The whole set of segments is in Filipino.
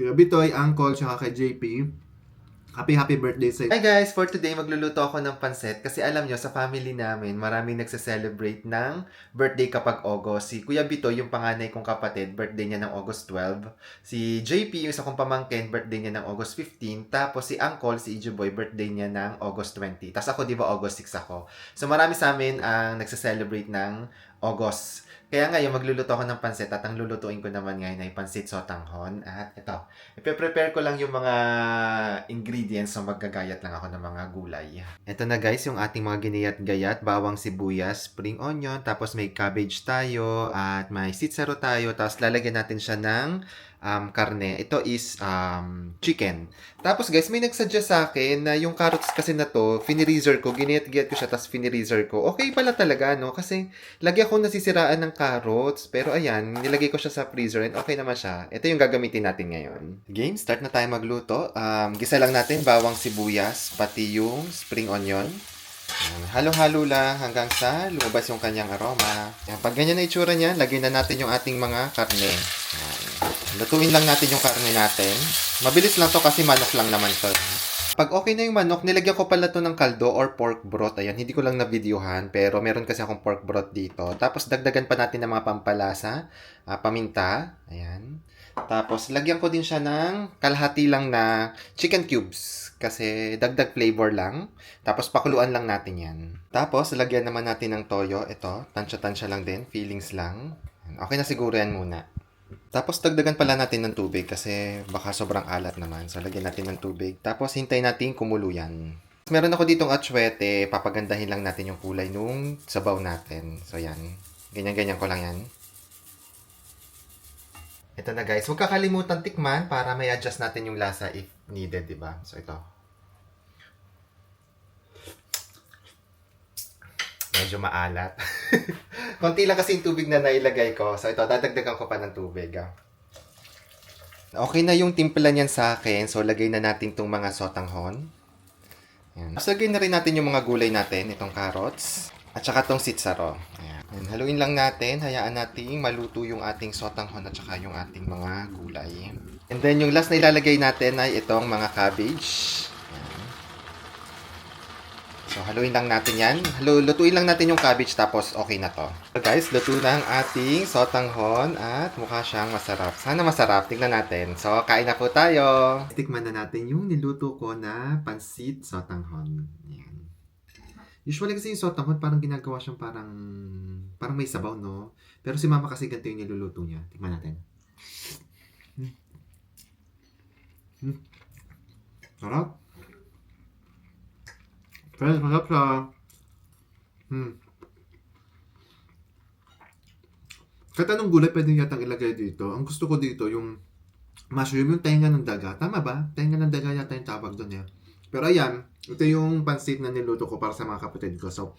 Kuya Bitoy, Uncle, tsaka kay JP. Happy birthday sa Hi guys! For today, magluluto ako ng pansit kasi alam nyo, sa family namin, maraming nagse-celebrate ng birthday kapag August. Si Kuya Bito, yung panganay kong kapatid, birthday niya ng August 12. Si JP, yung isa kong pamangkin, birthday niya ng August 15. Tapos si Uncle, si Ijuboy, birthday niya ng August 20. Tapos ako, di ba, August 6 ako. So marami sa amin ang nagse-celebrate ng August. Kaya ngayon, magluluto ako ng pansit at ang lulutuin ko naman ngayon ay pansit sotanghon. At ito, ipe-prepare ko lang yung mga ingredients, so maggagayat lang ako ng mga gulay. Ito na guys, yung ating mga ginayat-gayat, bawang sibuyas, spring onion, tapos may cabbage tayo, at may sitsaro tayo, tapos lalagyan natin siya ng karne. Ito is chicken. Tapos guys, may nagsuggest sa akin na yung carrots kasi na to, finireaser ko, ginayat-gayat ko siya, tapos finireaser ko. Okay pala talaga, no? Kasi lagi ako nasisiraan ng carrots, pero ayan, nilagay ko siya sa freezer and okay naman siya. Ito yung gagamitin natin ngayon. Game, start na tayo magluto. Gisa lang natin bawang sibuyas, pati yung spring onion. Halo-halo lang hanggang sa lumabas yung kanyang aroma. Yan, pag ganyan na itsura niyan, lagyan na natin yung ating mga karne. Yan. Lutuin lang natin yung karne natin. Mabilis lang to kasi manok lang naman to. Pag okay na yung manok, nilagyan ko pala to ng kaldo or pork broth. Ayan, hindi ko lang na-videohan, pero meron kasi akong pork broth dito. Tapos dagdagan pa natin ng mga pampalasa, paminta. Ayan. Tapos lagyan ko din siya ng kalahati lang na chicken cubes kasi dagdag flavor lang. Tapos pakuluan lang natin yan. Tapos lagyan naman natin ng toyo. Ito, tansya-tansya lang din, feelings lang. Okay na siguro yan muna. Tapos dagdagan pala natin ng tubig kasi baka sobrang alat naman. So lagyan natin ng tubig. Tapos hintayin natin kumulo yan. Meron ako ditong atsuete, papagandahin lang natin yung kulay nung sabaw natin. So yan, ganyan-ganyan ko lang yan. Ito na guys, huwag kakalimutan tikman para may adjust natin yung lasa if needed, di ba? So ito. Medyo maalat. Konti lang kasi yung tubig na nailagay ko. So ito, dadagdagan ko pa ng tubig. Okay na yung timpla niyan sa akin. So lagay na natin itong mga sotanghon. Ayan. So lagay na rin natin yung mga gulay natin. Itong carrots. At saka itong sitsaro. Ayan. Ayan. Haluin lang natin. Hayaan natin maluto yung ating sotanghon at saka yung ating mga gulay. And then yung last na ilalagay natin ay itong mga cabbage. So, haluin lang natin yan. Lutuin lang natin yung cabbage tapos okay na to. So guys, luto na ang ating sotanghon at mukha siyang masarap. Sana masarap. Tingnan natin. So, kain na po tayo. Tikman na natin yung niluto ko na pansit sotanghon. Yan. Usually kasi yung sotanghon parang ginagawa siyang parang may sabaw, no? Pero si mama kasi ganito yung niluluto niya. Tikman natin. Sarap. Pero masarap siya. Kahit anong gulay pwede yatang ilagay dito. Ang gusto ko dito, yung mushroom, yung tenga ng daga. Tama ba? Tenga ng daga yata yung tawag doon eh. Pero ayan, ito yung pansit na niluto ko para sa mga kapatid ko. So,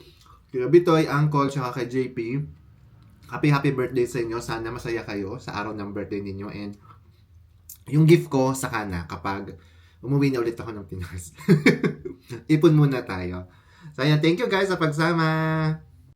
Kuya Bitoy, Uncle, tsaka kay JP, happy birthday sa inyo. Sana masaya kayo sa araw ng birthday ninyo. And yung gift ko sa kana kapag umuwi na ulit ako ng Pinas. Ipon muna tayo. So, ayan. Thank you guys sa pagsama.